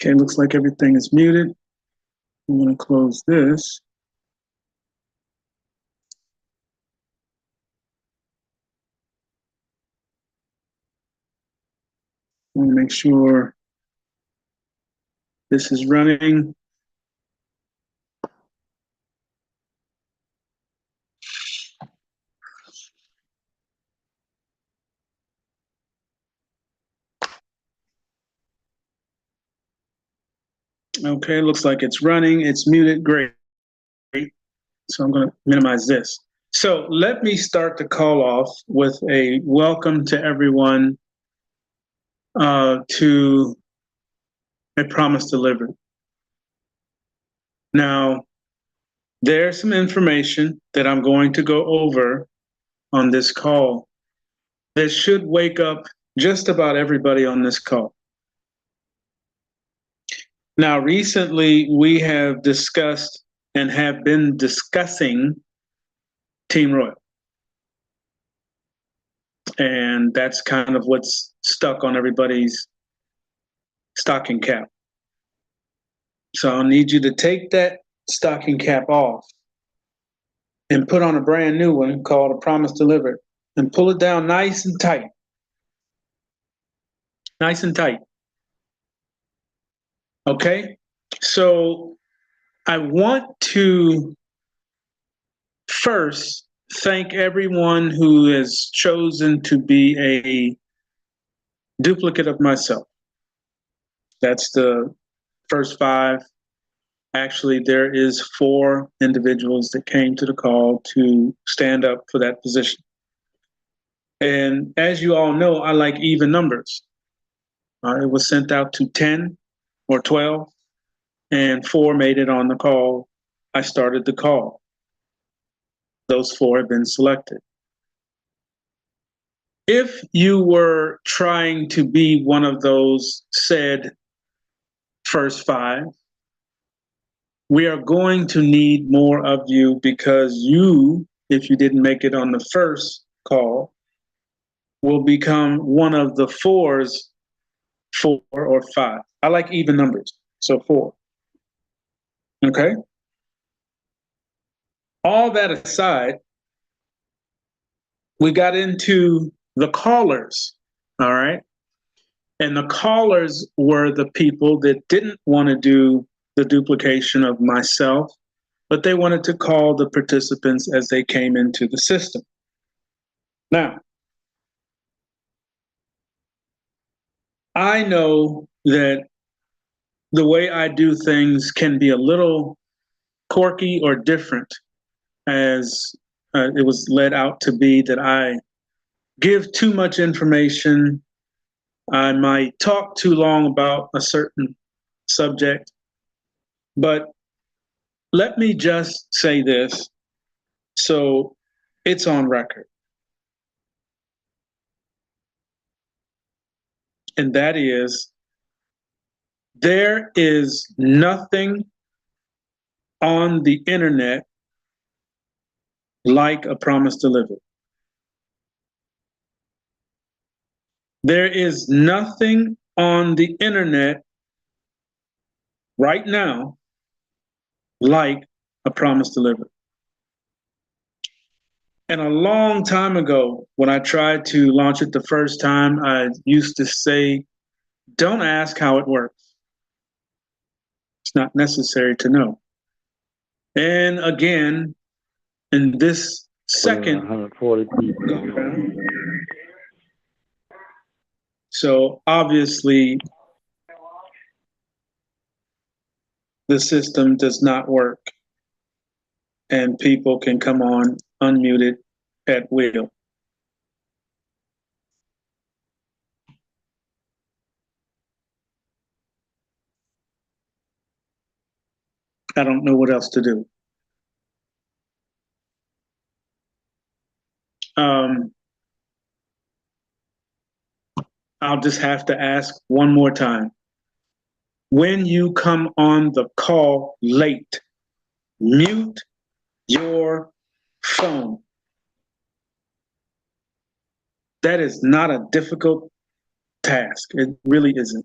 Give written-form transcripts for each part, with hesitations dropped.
Okay, looks like everything is muted. I'm going to close this. I want to make sure this is running. Okay, looks like it's running. It's muted. Great. So I'm going to minimize this. So let me start the call off with a welcome to everyone to A Promise Delivered. Now, there's some information that I'm going to go over on this call that should wake up just about everybody on this call. Now, recently we have discussed and have been discussing Team Royal. And that's kind of what's stuck on everybody's stocking cap. So I'll need you to take that stocking cap off and put on a brand new one called A Promise Delivered and pull it down nice and tight. Nice and tight. Okay? So I want to first thank everyone who has chosen to be a duplicate of myself. That's the first 5. Actually, there is 4 individuals that came to the call to stand up for that position. And as you all know, I like even numbers. It was sent out to 10 or 12, and 4 made it on the call. I started the call. Those 4 have been selected. If you were trying to be one of those said first 5, we are going to need more of you because you, if you didn't make it on the first call, will become one of the 4's 4 or 5. I like even numbers, so 4. Okay? All that aside, we got into the callers, all right? And the callers were the people that didn't want to do the duplication of myself, but they wanted to call the participants as they came into the system. Now, I know that the way I do things can be a little quirky or different, as it was led out to be, that I give too much information. I might talk too long about a certain subject, but let me just say this so it's on record. And that is, there is nothing on the internet like A Promise Delivered. There is nothing on the internet right now like A Promise Delivered. And a long time ago, when I tried to launch it the first time, I used to say, don't ask how it works. It's not necessary to know. And again, in this second, 140 people. So obviously, the system does not work, and people can come on unmuted at will. I don't know what else to do. I'll just have to ask one more time. When you come on the call late, mute your phone. That is not a difficult task. It really isn't.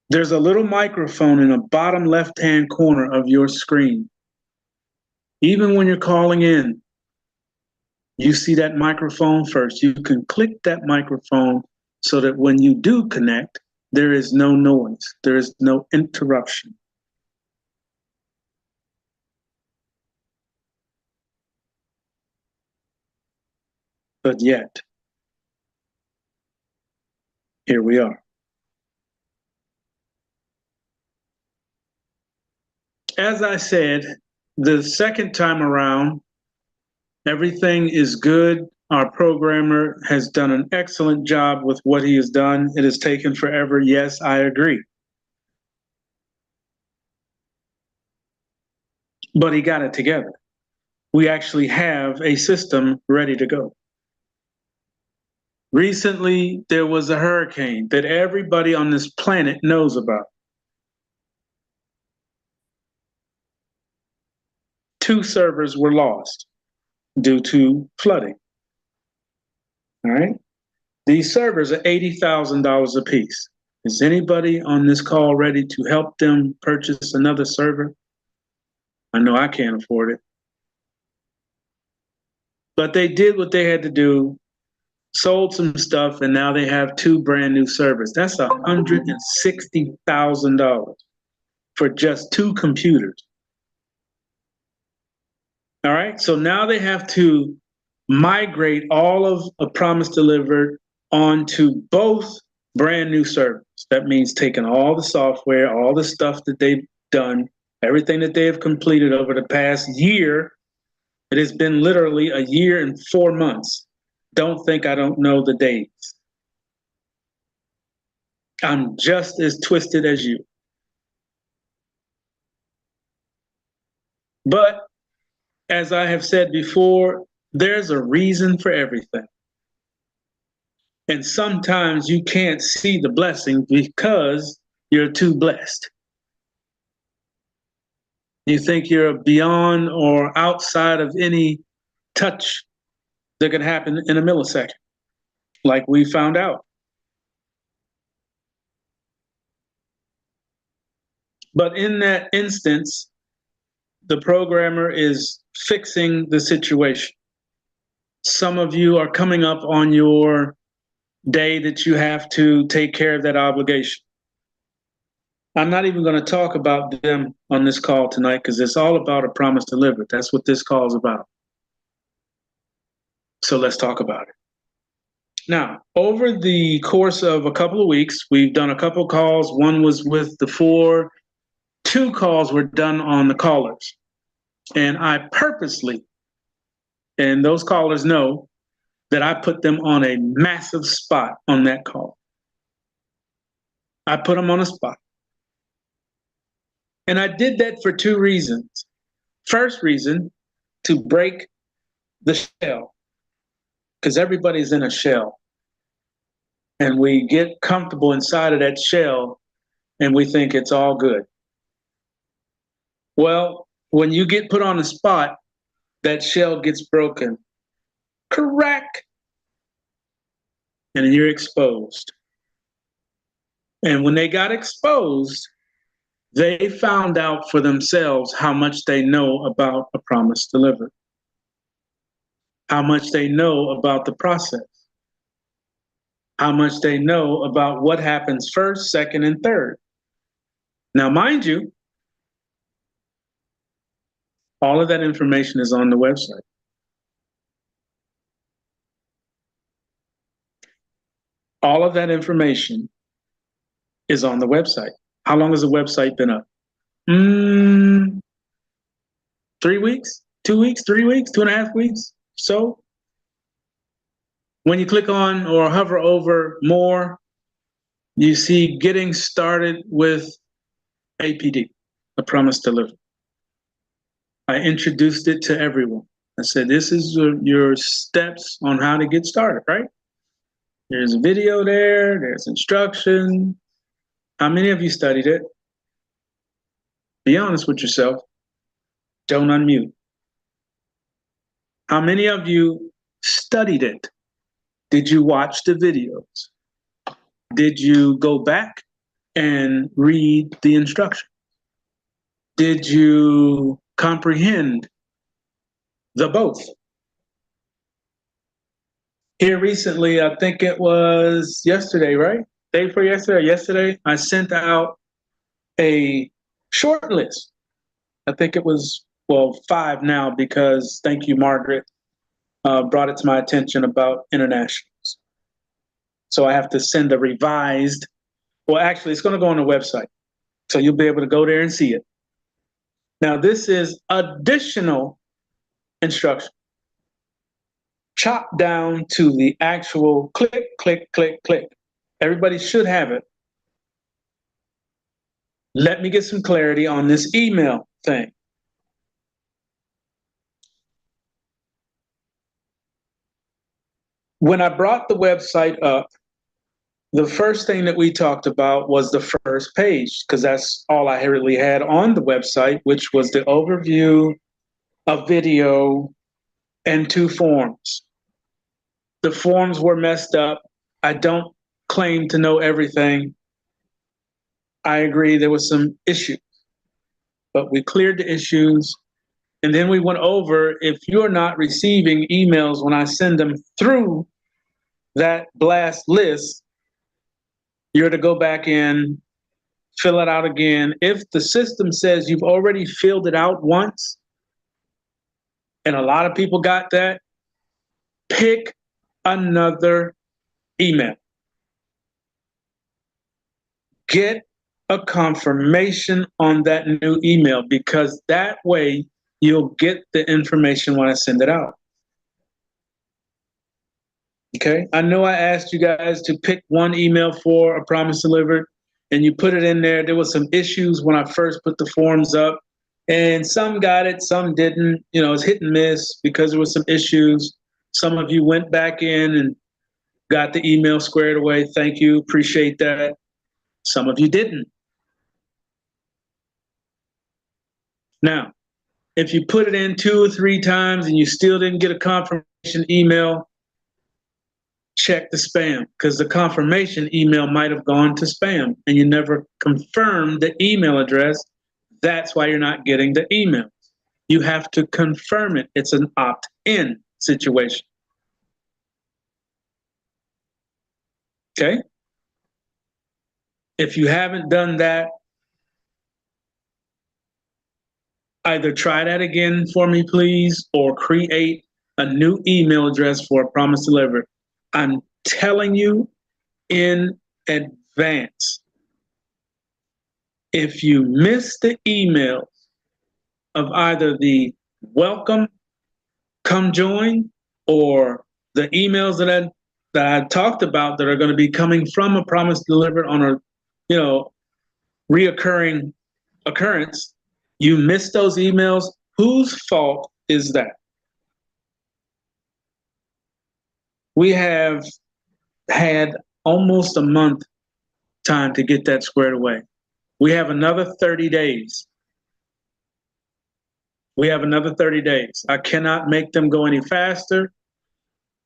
There's a little microphone in the bottom left-hand corner of your screen. Even when you're calling in, you see that microphone first. You can click that microphone so that when you do connect, there is no noise. There is no interruption. But yet, here we are. As I said, the second time around, everything is good. Our programmer has done an excellent job with what he has done. It has taken forever. Yes, I agree. But he got it together. We actually have a system ready to go. Recently, there was a hurricane that everybody on this planet knows about. 2 servers were lost due to flooding. All right. These servers are $80,000 a piece. Is anybody on this call ready to help them purchase another server? I know I can't afford it. But they did what they had to do, sold some stuff, and now they have 2 brand new servers. That's $160,000 for just 2 computers. All right, so now they have to migrate all of A Promise Delivered onto both brand new servers. That means taking all the software, all the stuff that they've done, everything that they have completed over the past year. It has been literally a year and 4 months. Don't think I don't know the dates. I'm just as twisted as you. But as I have said before, there's a reason for everything. And sometimes you can't see the blessing because you're too blessed. You think you're beyond or outside of any touch that could happen in a millisecond, like we found out. But in that instance, the programmer is fixing the situation. Some of you are coming up on your day that you have to take care of that obligation. I'm not even going to talk about them on this call tonight because it's all about A Promise Delivered. That's what this call is about. So let's talk about it. Now, over the course of a couple of weeks, we've done a couple of calls. One was with the 4. 2 calls were done on the callers. And I purposely, and those callers know, that I put them on a massive spot on that call. I put them on a spot. And I did that for 2 reasons. First reason, to break the shell, because everybody's in a shell. And we get comfortable inside of that shell and we think it's all good. Well, when you get put on a spot, that shell gets broken. Correct. And you're exposed. And when they got exposed, they found out for themselves how much they know about A Promise Delivered, how much they know about the process, how much they know about what happens first, second, and third. Now, mind you, all of that information is on the website. All of that information is on the website. How long has the website been up? 3 weeks, 2 weeks, 3 weeks, 2.5 weeks. So when you click on or hover over more, you see getting started with APD, A Promise Delivered. I introduced it to everyone. I said, this is your steps on how to get started, right? There's a video there, there's instruction. How many of you studied it? Be honest with yourself. Don't unmute. How many of you studied it? Did you watch the videos? Did you go back and read the instruction? Did you comprehend the both? Here recently, I think it was yesterday, right? Day before yesterday, or yesterday, I sent out a short list. I think it was, well, 5 now, because thank you, Margaret, brought it to my attention about internationals. So I have to send a revised, well, actually, it's going to go on the website. So you'll be able to go there and see it. Now, this is additional instruction, chopped down to the actual click, click, click, click. Everybody should have it. Let me get some clarity on this email thing. When I brought the website up, the first thing that we talked about was the first page, because that's all I really had on the website, which was the overview, a video, and 2 forms. The forms were messed up. I don't claim to know everything. I agree there was some issues, but we cleared the issues. And then we went over, if you're not receiving emails when I send them through that blast list, you're to go back in, fill it out again. If the system says you've already filled it out once, and a lot of people got that, pick another email. Get a confirmation on that new email, because that way you'll get the information when I send it out. Okay, I know I asked you guys to pick one email for A Promise Delivered, and you put it in there. There was some issues when I first put the forms up, and some got it, some didn't. You know, it's hit and miss because there was some issues. Some of you went back in and got the email squared away. Thank you, appreciate that. Some of you didn't. Now, if you put it in 2 or 3 times and you still didn't get a confirmation email, check the spam, because the confirmation email might have gone to spam and you never confirmed the email address. That's why you're not getting the email. You have to confirm it. It's an opt-in situation. Okay? If you haven't done that, either try that again for me, please, or create a new email address for A Promise Delivered. I'm telling you in advance, if you miss the emails of either the welcome, come join, or the emails that I talked about that are going to be coming from A Promise Delivered on a, reoccurring occurrence, you miss those emails, whose fault is that? We have had almost a month time to get that squared away. We have another 30 days. We have another 30 days. I cannot make them go any faster,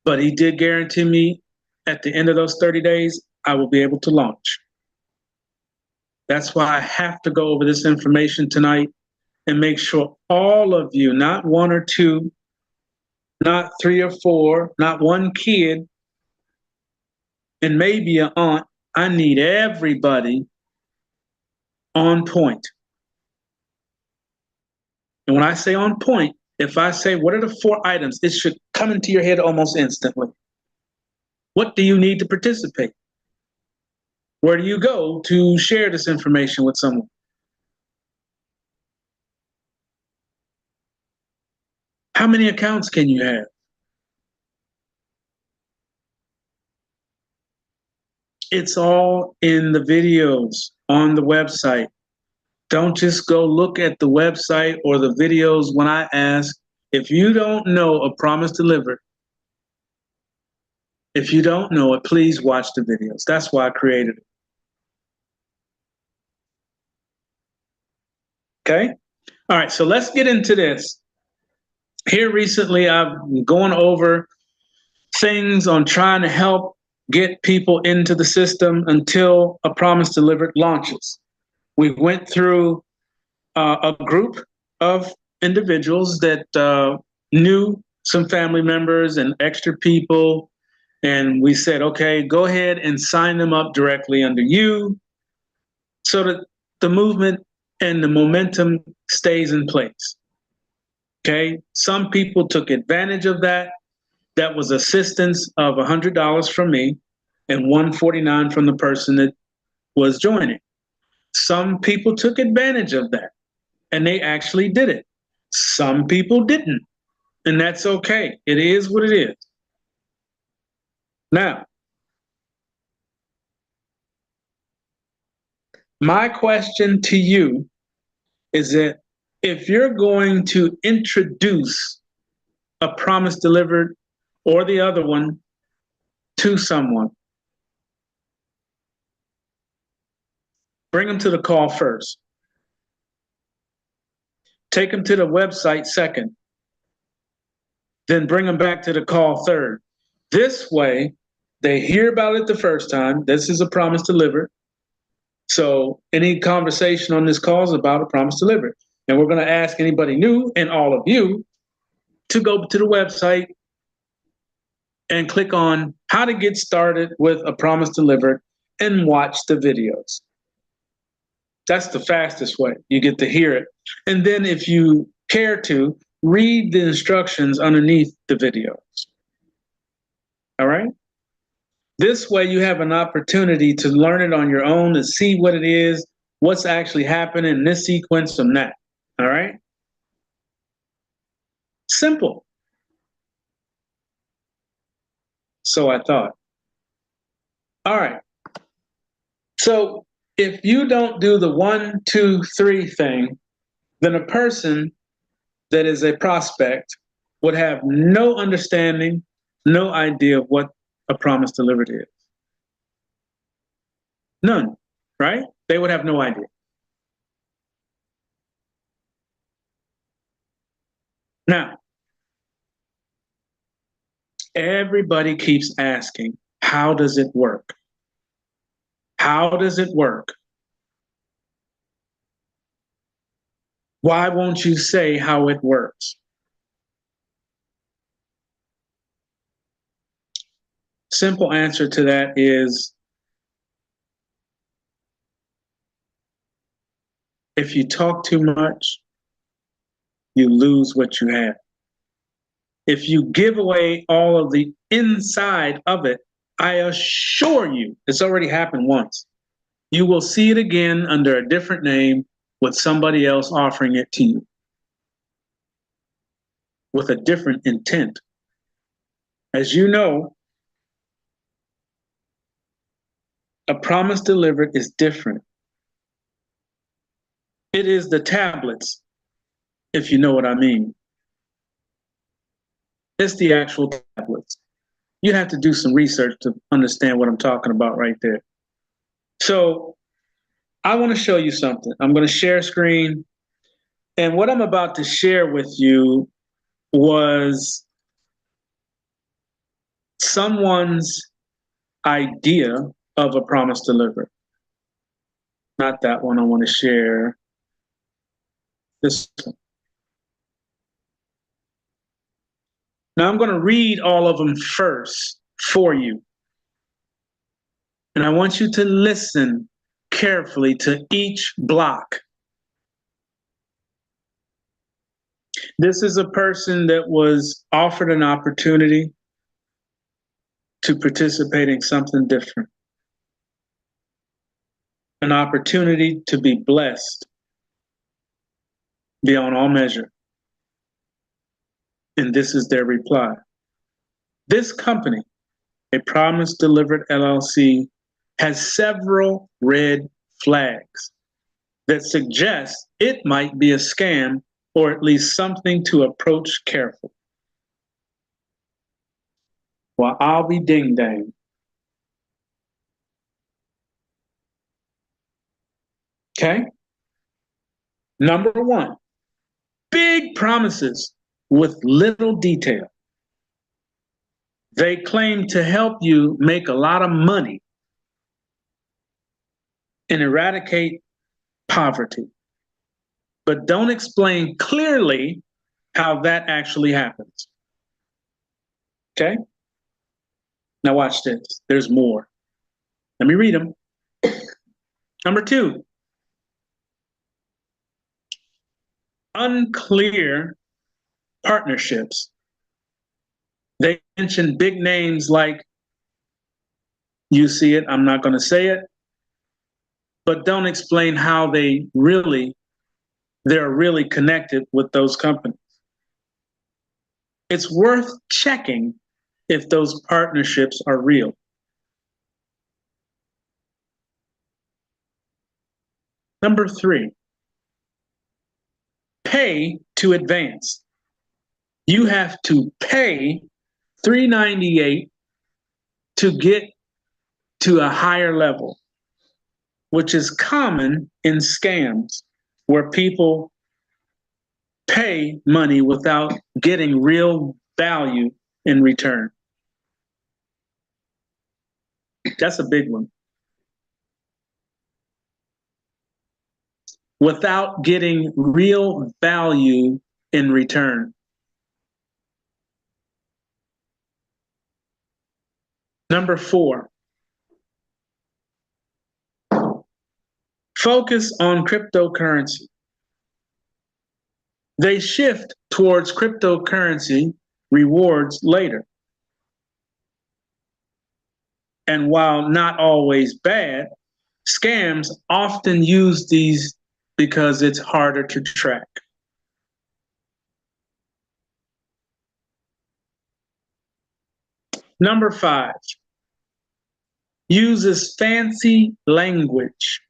but he did guarantee me at the end of those 30 days, I will be able to launch. That's why I have to go over this information tonight and make sure all of you, not 1 or 2, not 3 or 4, not 1 kid, and maybe an aunt. I need everybody on point. And when I say on point, if I say, what are the 4 items, it should come into your head almost instantly. What do you need to participate? Where do you go to share this information with someone? How many accounts can you have? It's all in the videos on the website. Don't just go look at the website or the videos when I ask. If you don't know A Promise Delivered, if you don't know it, please watch the videos. That's why I created it. Okay? All right, so let's get into this. Here recently, I've gone over things on trying to help get people into the system until A Promise Delivered launches. We went through a group of individuals that knew some family members and extra people. And we said, okay, go ahead and sign them up directly under you so that the movement and the momentum stays in place. Okay, some people took advantage of that. That was assistance of $100 from me and $149 from the person that was joining. Some people took advantage of that and they actually did it. Some people didn't, and that's okay. It is what it is. Now, my question to you is that if you're going to introduce A Promise Delivered or the other one to someone, bring them to the call first. Take them to the website second. Then bring them back to the call third. This way, they hear about it the first time. This is A Promise Delivered. So any conversation on this call is about A Promise Delivered. And we're going to ask anybody new and all of you to go to the website and click on how to get started with A Promise Delivered and watch the videos. That's the fastest way. You get to hear it. And then if you care to, read the instructions underneath the videos. All right? This way you have an opportunity to learn it on your own, to see what it is, what's actually happening in this sequence and that. All right? Simple. So I thought. All right. So if you don't do the 1, 2, 3 thing, then a person that is a prospect would have no understanding, no idea of what A Promise Delivered is. None, right? They would have no idea. Now, everybody keeps asking, how does it work? How does it work? Why won't you say how it works? Simple answer to that is if you talk too much, you lose what you have. If you give away all of the inside of it, I assure you, it's already happened once. You will see it again under a different name with somebody else offering it to you with a different intent. As you know, A Promise Delivered is different. It is the tablets, if you know what I mean. It's the actual tablets. You have to do some research to understand what I'm talking about right there. So I want to show you something. I'm going to share screen. And what I'm about to share with you was someone's idea of A Promise Delivered. Not that one I want to share. This one. Now I'm going to read all of them first for you. And I want you to listen carefully to each block. This is a person that was offered an opportunity to participate in something different. An opportunity to be blessed beyond all measure. And this is their reply. This company, A Promise Delivered LLC, has several red flags that suggest it might be a scam or at least something to approach carefully. Well, I'll be ding dang. Okay? Number one, big promises with little detail. They claim to help you make a lot of money and eradicate poverty, but don't explain clearly how that actually happens. Okay? Now watch this. There's more. Let me read them. Number 2, unclear partnerships. They mention big names like, you see it, I'm not going to say it, but don't explain how they're really connected with those companies. It's worth checking if those partnerships are real. Number 3, pay to advance. You have to pay $398 to get to a higher level, which is common in scams where people pay money without getting real value in return. That's a big one. Without getting real value in return. Number 4, focus on cryptocurrency. They shift towards cryptocurrency rewards later. And while not always bad, scams often use these because it's harder to track. Number 5, uses fancy language.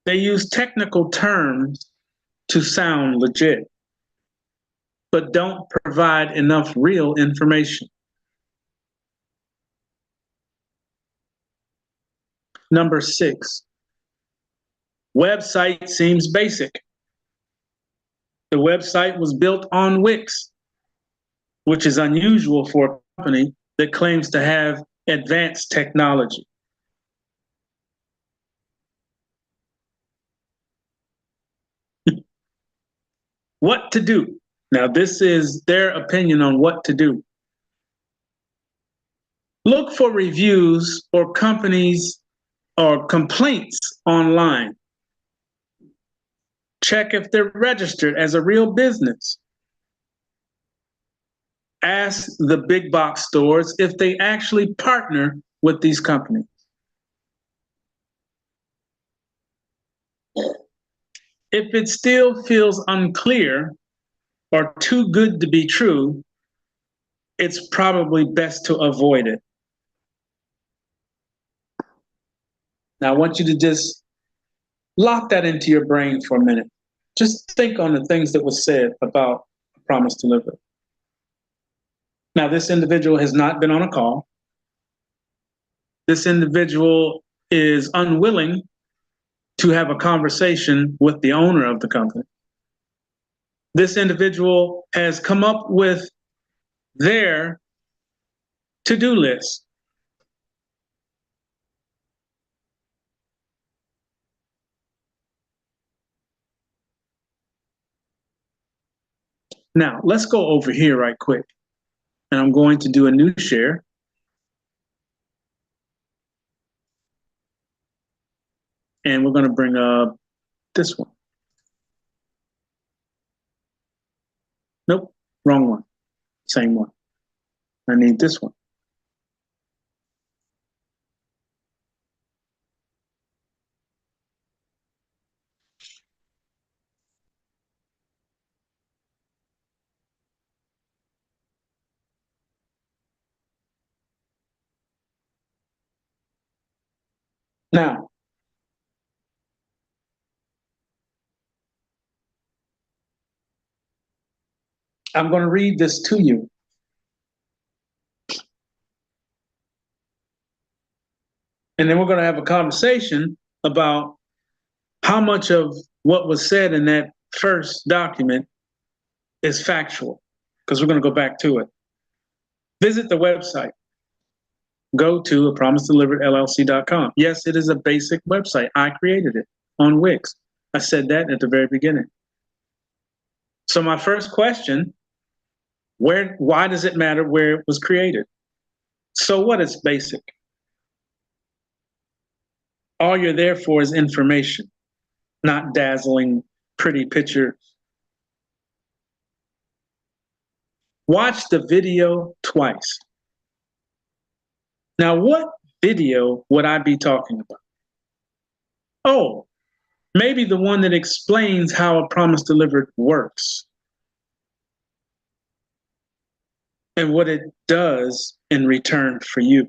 They use technical terms to sound legit, but don't provide enough real information. Number 6, website seems basic. The website was built on Wix, which is unusual for a company that claims to have advanced technology. What to do? Now, this is their opinion on what to do. Look for reviews or companies or complaints online. Check if they're registered as a real business. Ask the big box stores if they actually partner with these companies. If it still feels unclear or too good to be true, it's probably best to avoid it. Now, I want you to just lock that into your brain for a minute. Just think on the things that was said about Promise Delivered. Now, this individual has not been on a call. This individual is unwilling to have a conversation with the owner of the company. This individual has come up with their to-do list. Now, let's go over here right quick. And I'm going to do a new share. And we're going to bring up this one. Nope, wrong one. Same one. I need this one. Now, I'm going to read this to you. And then we're going to have a conversation about how much of what was said in that first document is factual, because we're going to go back to it. Visit the website. Go to apromisedeliveredllc.com. Yes, it is a basic website. I created it on Wix. I said that at the very beginning. So my first question, why does it matter where it was created? So what is basic? All you're there for is information, not dazzling, pretty pictures. Watch the video twice. Now, what video would I be talking about? Oh, maybe the one that explains how A Promise Delivered works and what it does in return for you.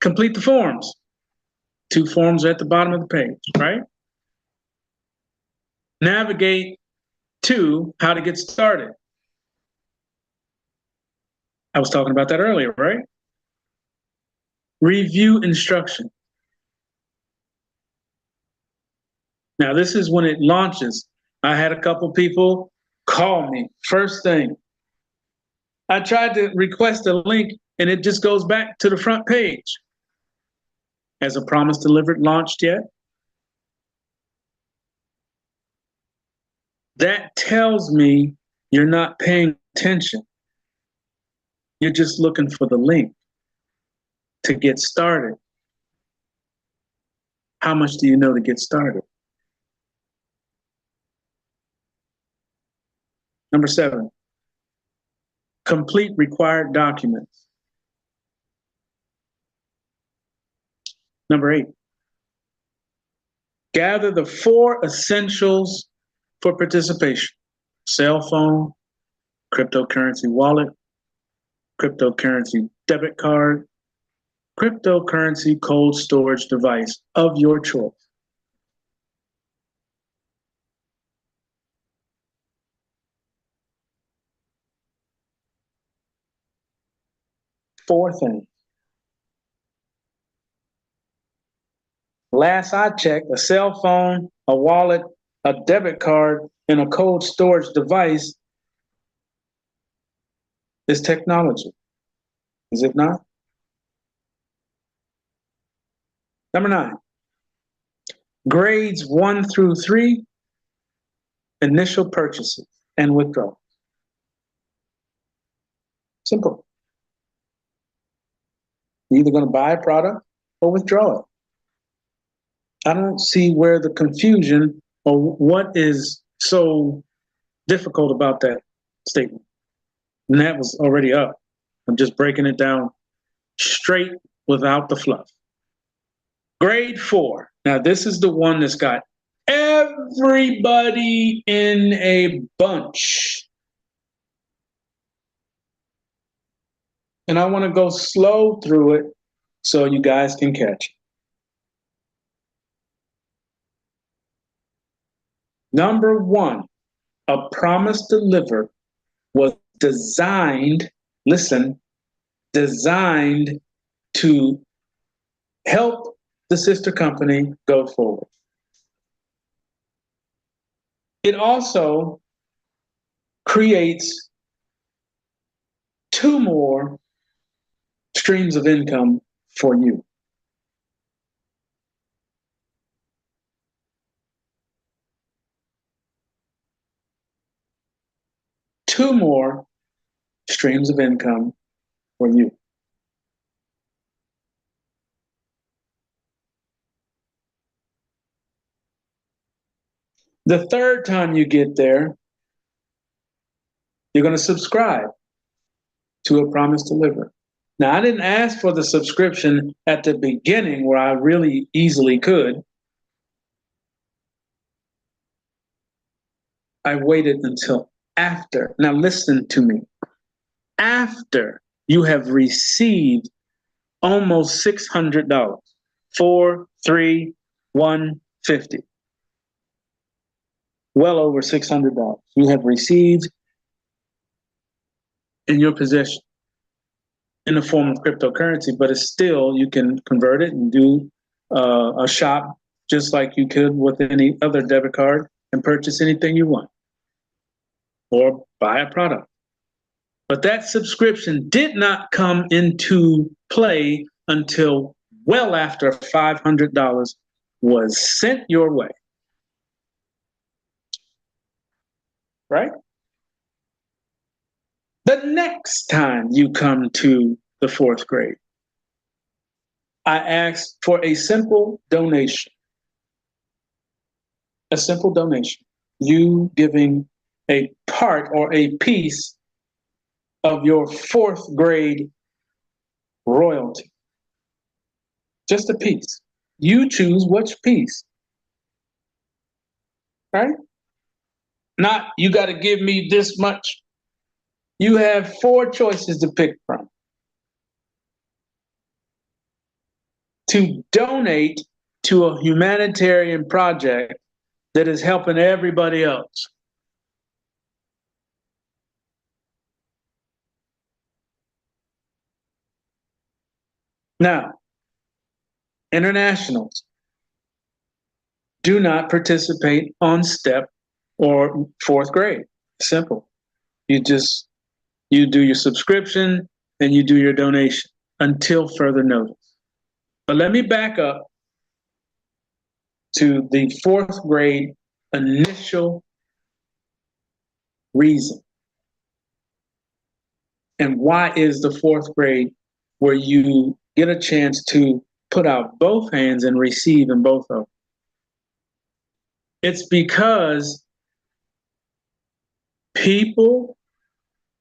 Complete the forms. 2 forms are at the bottom of the page, right? Navigate to how to get started. I was talking about that earlier, right? Review instruction. Now, this is when it launches. I had a couple people call me first thing. I tried to request a link and it just goes back to the front page. Has A Promise Delivered launched yet? That tells me you're not paying attention. You're just looking for the link to get started. How much do you know to get started? Number 7, complete required documents. Number 8, gather the 4 essentials for participation: cell phone, cryptocurrency wallet, cryptocurrency debit card, cryptocurrency cold storage device of your choice. 4 things. Last I checked, a cell phone, a wallet, a debit card, and a cold storage device is technology. Is it not? Number 9, grades 1 through 3, initial purchases and withdrawals. Simple. You're either going to buy a product or withdraw it. I don't see where the confusion or what is so difficult about that statement. And that was already up. I'm just breaking it down straight without the fluff. Grade 4. Now, this is the one that's got everybody in a bunch. And I want to go slow through it so you guys can catch it. Number 1, A Promise Delivered was designed, listen, designed to help the sister company go forward. It also creates 2 more streams of income for you. Two more streams of income for you. The third time you get there, you're going to subscribe to A Promise Delivered. Now, I didn't ask for the subscription at the beginning where I really easily could. I waited until after. Now, listen to me. After you have received almost $600, 4, 3, 150. Well over $600 you have received in your possession in the form of cryptocurrency, but it's still, you can convert it and do a shop just like you could with any other debit card and purchase anything you want. or buy a product. But that subscription did not come into play until well after $500 was sent your way. Right? The next time you come to the fourth grade, I asked for a simple donation. A simple donation. You giving a part or a piece of your fourth grade royalty. Just a piece. You choose which piece. Right? Not, you got to give me this much. You have 4 choices to pick from. To donate to a humanitarian project that is helping everybody else. Now, internationals do not participate on STEP or fourth grade. Simple. You do your subscription and you do your donation until further notice. But let me back up to the fourth grade initial reason. And why is the fourth grade where you get a chance to put out both hands and receive in both of them? It's because people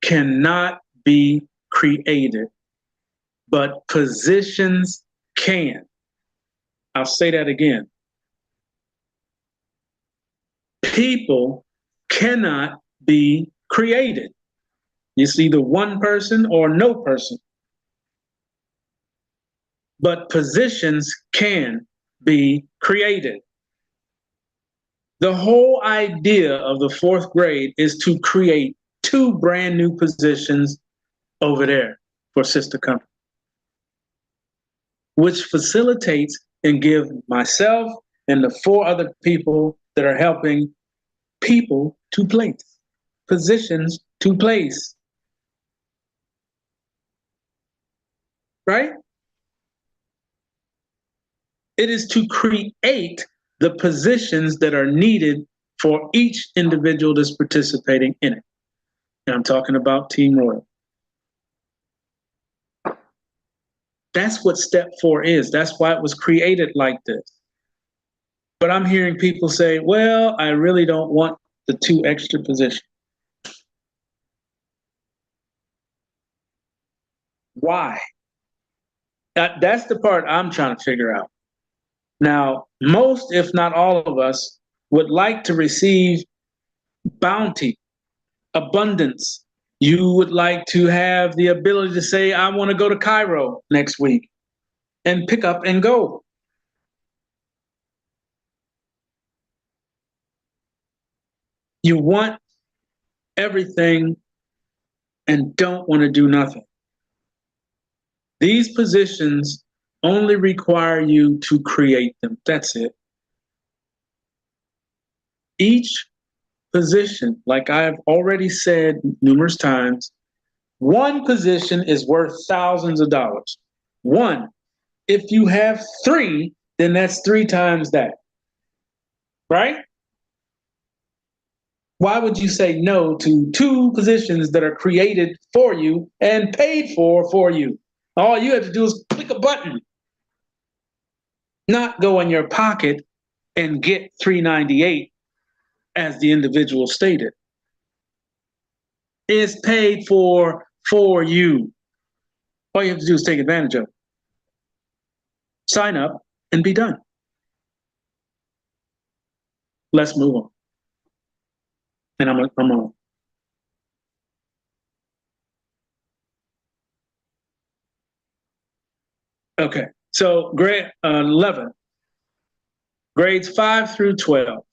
cannot be created, but positions can. I'll say that again. People cannot be created. It's either one person or no person. But positions can be created. The whole idea of the fourth grade is to create 2 brand new positions over there for sister company, which facilitates and give myself and the 4 other people that are helping people to place, positions to place. Right? It is to create the positions that are needed for each individual that's participating in it. And I'm talking about Team Royal. That's what step 4 is. That's why it was created like this. But I'm hearing people say, well, I really don't want the 2 extra positions. Why? That's the part I'm trying to figure out. Now, most, if not all of us, would like to receive bounty, abundance. You would like to have the ability to say, I want to go to Cairo next week and pick up and go. You want everything and don't want to do nothing. These positions only require you to create them. That's it. Each position, like I've already said numerous times, one position is worth thousands of dollars. One. If you have 3, then that's 3 times that. Right? Why would you say no to 2 positions that are created for you and paid for you? All you have to do is click a button, not go in your pocket and get $398 as the individual stated. It's paid for you. All you have to do is take advantage of it. Sign up and be done. Let's move on. And I'm on. Okay, so grade 11, grades 5 through 12.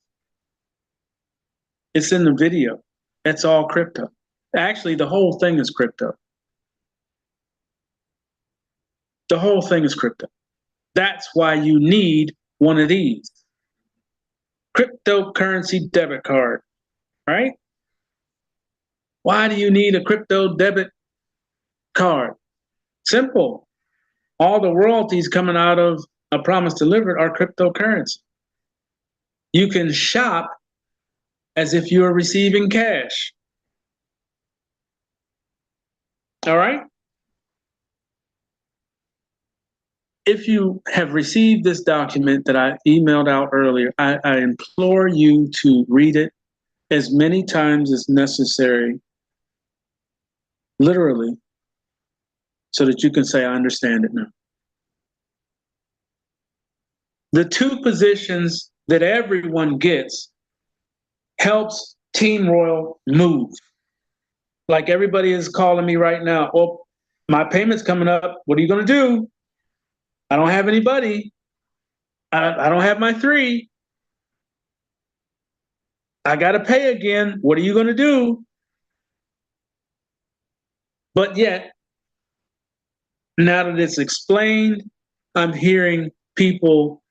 It's in the video. It's all crypto. Actually, the whole thing is crypto. The whole thing is crypto. That's why you need one of these. Cryptocurrency debit card, right? Why do you need a crypto debit card? Simple. All the royalties coming out of a promise delivered are cryptocurrency. You can shop as if you're receiving cash. All right? If you have received this document that I emailed out earlier, I implore you to read it as many times as necessary, literally, so that you can say, I understand it now. The two positions that everyone gets helps Team Royal move. Like everybody is calling me right now. Oh, my payment's coming up. What are you going to do? I don't have anybody. I don't have my 3. I got to pay again. What are you going to do? But yet, now that it's explained, I'm hearing people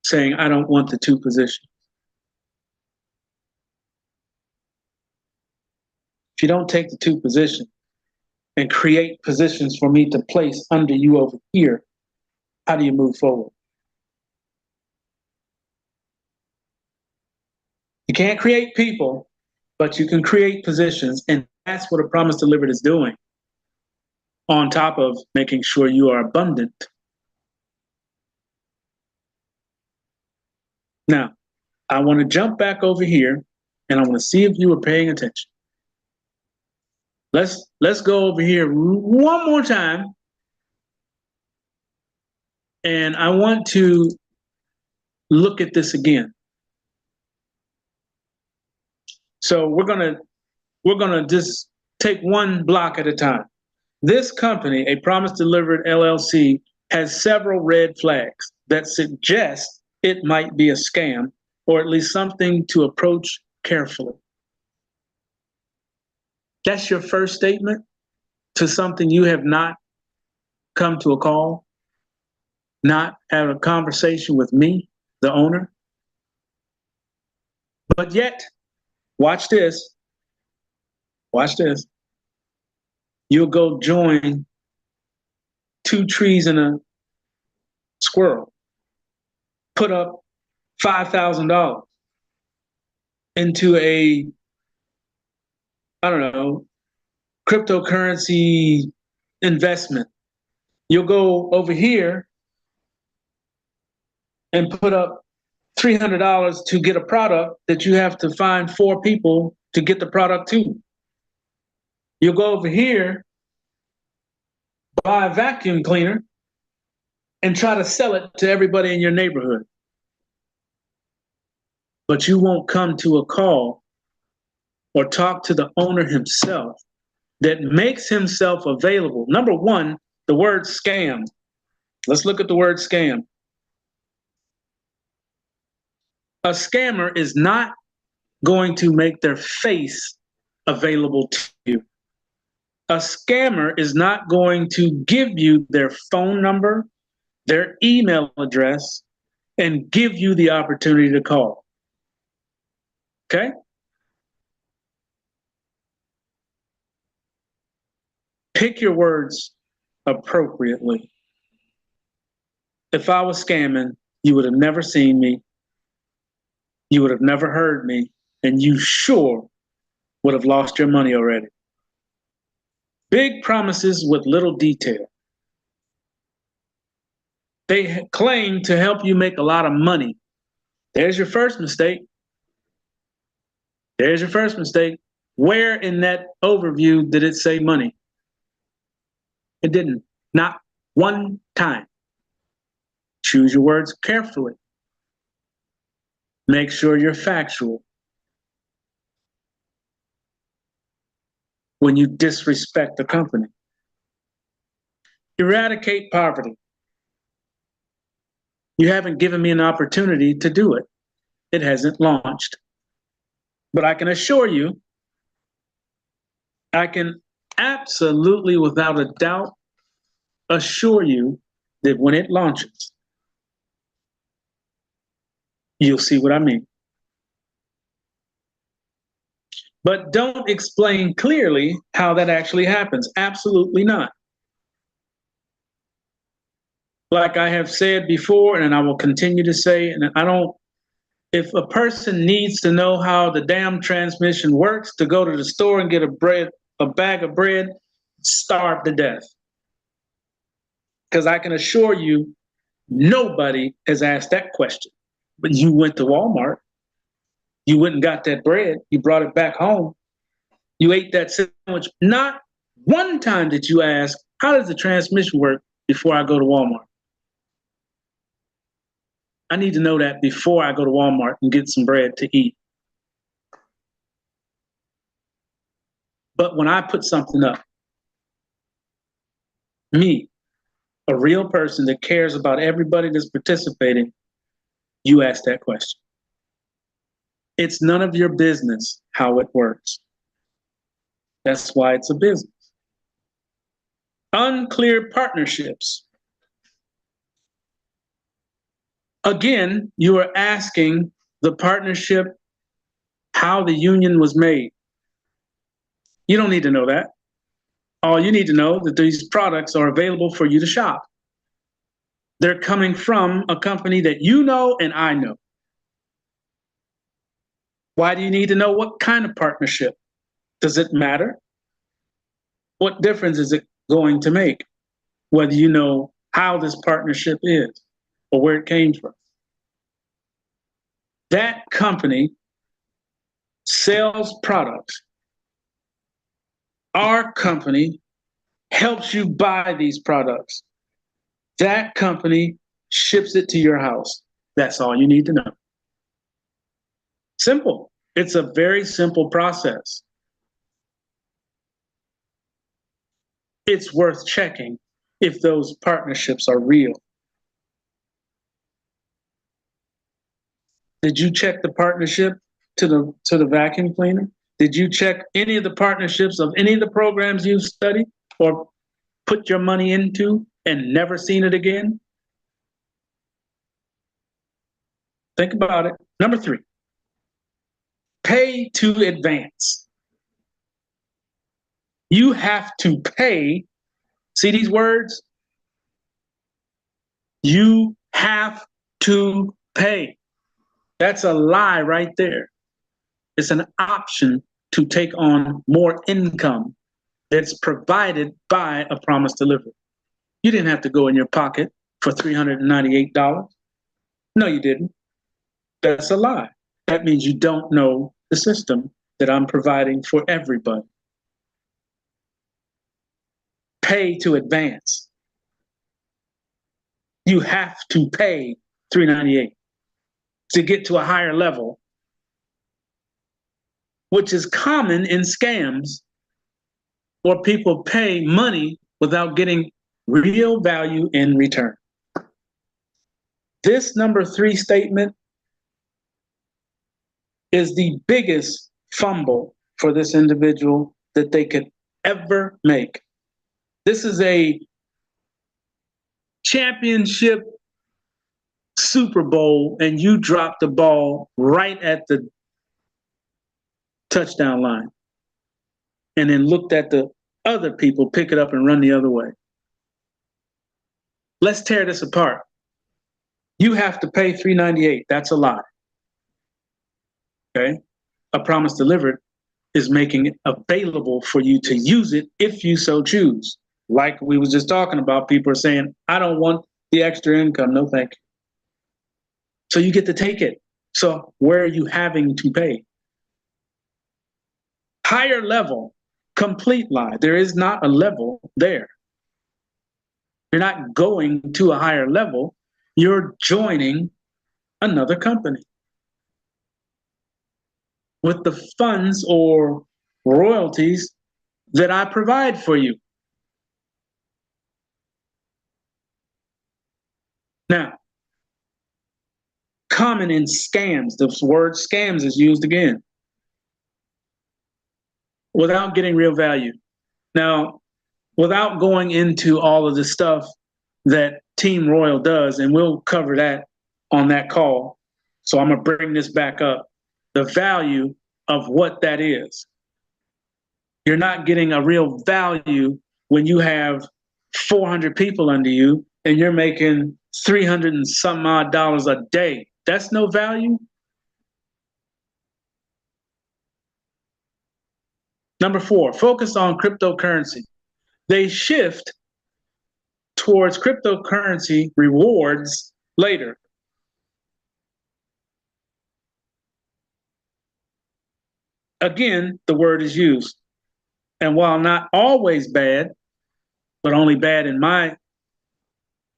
saying, I don't want the 2 positions. If you don't take the 2 positions and create positions for me to place under you over here, how do you move forward? You can't create people, but you can create positions. And that's what a promise delivered is doing, on top of making sure you are abundant. Now, I want to jump back over here and I want to see if you were paying attention. Let's go over here one more time. And I want to look at this again. So we're gonna just take one block at a time. This company, A Promise Delivered LLC, has several red flags that suggest it might be a scam, or at least something to approach carefully. That's your first statement to something you have not come to a call, not had a conversation with me, the owner. But yet, watch this. Watch this. You'll go join 2 trees and a squirrel, put up $5,000 into a, I don't know, cryptocurrency investment. You'll go over here and put up $300 to get a product that you have to find 4 people to get the product to. You'll go over here, buy a vacuum cleaner, and try to sell it to everybody in your neighborhood. But you won't come to a call or talk to the owner himself that makes himself available. Number one, the word scam. Let's look at the word scam. A scammer is not going to make their face available to you. A scammer is not going to give you their phone number, their email address, and give you the opportunity to call. Okay? Pick your words appropriately. If I was scamming, you would have never seen me. You would have never heard me, and you sure would have lost your money already. Big promises with little detail. They claim to help you make a lot of money. There's your first mistake. There's your first mistake. Where in that overview did it say money? It didn't. Not one time. Choose your words carefully. Make sure you're factual. When you disrespect the company. Eradicate poverty. You haven't given me an opportunity to do it. It hasn't launched. But I can assure you, I can absolutely, without a doubt, assure you that when it launches, you'll see what I mean. but don't explain clearly how that actually happens. Absolutely not. Like I have said before, and I will continue to say, and if a person needs to know how the damn transmission works to go to the store and get a bag of bread, starve to death. Because I can assure you, nobody has asked that question. But you went to Walmart, you went and got that bread, you brought it back home, you ate that sandwich. Not one time did you ask, how does the transmission work before I go to Walmart? I need to know that before I go to Walmart and get some bread to eat. But when I put something up, me, a real person that cares about everybody that's participating, you ask that question. It's none of your business how it works. That's why it's a business. Unclear partnerships. Again, you are asking the partnership how the union was made. You don't need to know that. All you need to know that these products are available for you to shop. They're coming from a company that you know and I know. Why do you need to know what kind of partnership? Does it matter? What difference is it going to make whether you know how this partnership is or where it came from? That company sells products. Our company helps you buy these products. That company ships it to your house. That's all you need to know. Simple. It's a very simple process. It's worth checking if those partnerships are real. Did you check the partnership to the vacuum cleaner? Did you check any of the partnerships of any of the programs you've studied or put your money into and never seen it again? Think about it. Number 3, pay to advance. You have to pay. See these words? You have to pay. That's a lie right there. It's an option to take on more income that's provided by a promise delivery. You didn't have to go in your pocket for $398. No, you didn't. That's a lie. That means you don't know the system that I'm providing for everybody. Pay to advance. You have to pay $398 to get to a higher level, which is common in scams where people pay money without getting real value in return. This number 3 statement is the biggest fumble for this individual that they could ever make. This is a championship Super Bowl, and you drop the ball right at the touchdown line and then looked at the other people pick it up and run the other way. Let's tear this apart. You have to pay $398. That's a lie. Okay? A promise delivered is making it available for you to use it if you so choose. Like we was just talking about, people are saying, I don't want the extra income. No, thank you. So you get to take it. So where are you having to pay? Higher level, complete lie. There is not a level there. You're not going to a higher level. You're joining another company with the funds or royalties that I provide for you. Now, common in scams, the word scams is used again, without getting real value. Now, without going into all of the stuff that Team Royal does, and we'll cover that on that call. So I'm gonna bring this back up. The value of what that is. You're not getting a real value when you have 400 people under you and you're making 300 and some odd dollars a day. That's no value. Number 4, focus on cryptocurrency. They shift towards cryptocurrency rewards later. Again, the word is used. And while not always bad, but only bad in my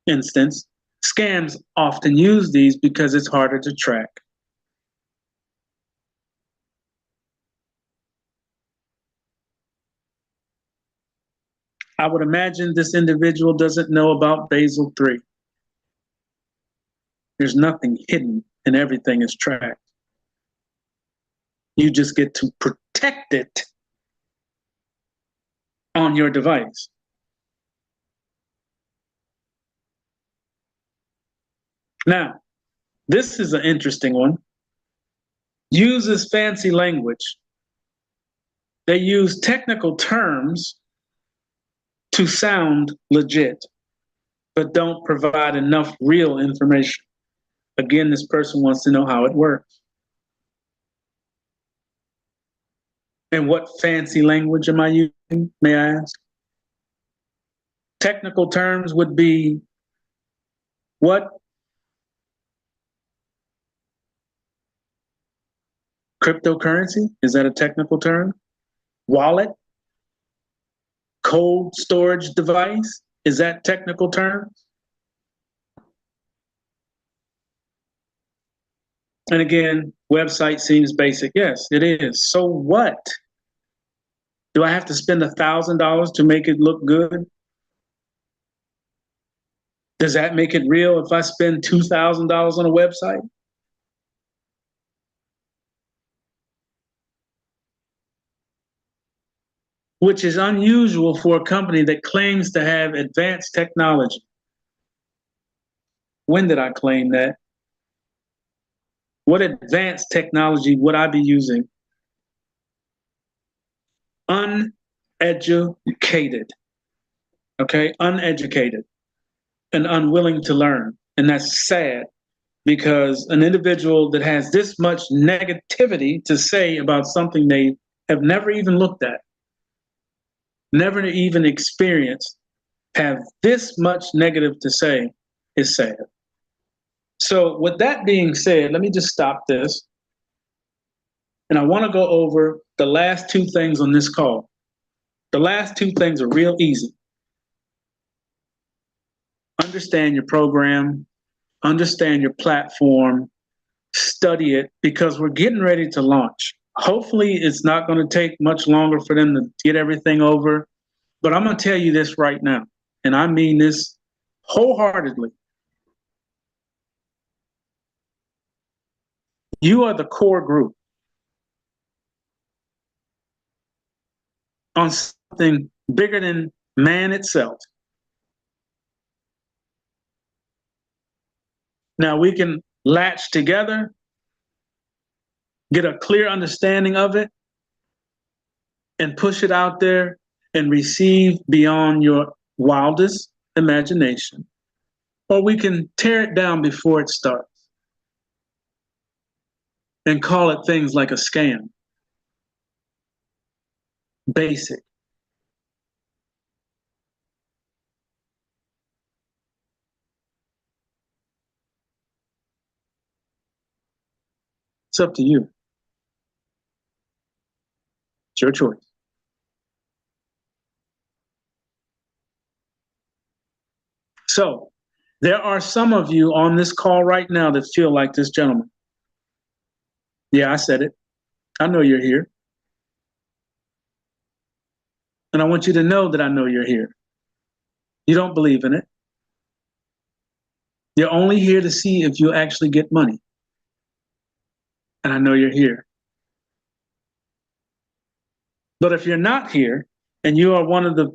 instance, scams often use these because it's harder to track. I would imagine this individual doesn't know about Basel III. There's nothing hidden and everything is tracked. You just get to protect it on your device. Now, this is an interesting one. Uses fancy language. They use technical terms to sound legit, but don't provide enough real information. Again, this person wants to know how it works. And what fancy language am I using, may I ask? Technical terms would be what? Cryptocurrency? Is that a technical term? Wallet? Cold storage device? Is that technical terms? And again, website seems basic. Yes, it is. So what? Do I have to spend $1,000 to make it look good? Does that make it real if I spend $2,000 on a website? Which is unusual for a company that claims to have advanced technology. When did I claim that? What advanced technology would I be using? Uneducated, okay? Uneducated and unwilling to learn. And that's sad because an individual that has this much negativity to say about something they have never even looked at, never even experienced, have this much negative to say is sad. So with that being said, let me just stop this. And I want to go over the last 2 things on this call. The last 2 things are real easy. Understand your program, understand your platform, study it, because we're getting ready to launch. Hopefully it's not going to take much longer for them to get everything over, but I'm going to tell you this right now, and I mean this wholeheartedly. You are the core group on something bigger than man itself. Now we can latch together, get a clear understanding of it, and push it out there and receive beyond your wildest imagination. Or we can tear it down before it starts and call it things like a scam. Basic. It's up to you. It's your choice. So there are some of you on this call right now that feel like this gentleman. Yeah, I said it. I know you're here. And I want you to know that I know you're here. You don't believe in it. You're only here to see if you actually get money. And I know you're here. But if you're not here and you are one of the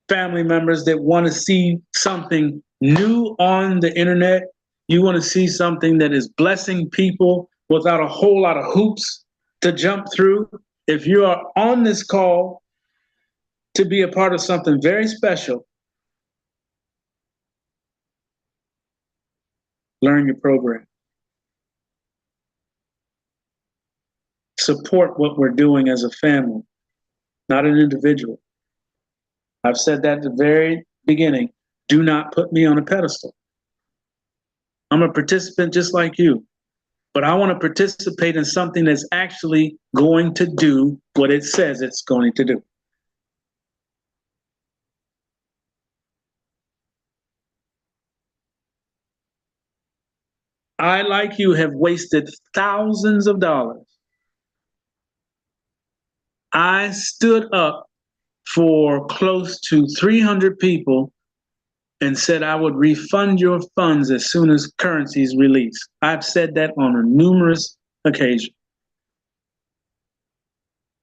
family members that want to see something new on the internet, you want to see something that is blessing people without a whole lot of hoops to jump through, if you are on this call to be a part of something very special, learn your program. Support what we're doing as a family, not an individual. I've said that at the very beginning. Do not put me on a pedestal. I'm a participant just like you, but I want to participate in something that's actually going to do what it says it's going to do. I, like you, have wasted thousands of dollars. I stood up for close to 300 people and said I would refund your funds as soon as currency is released. I've said that on a numerous occasions.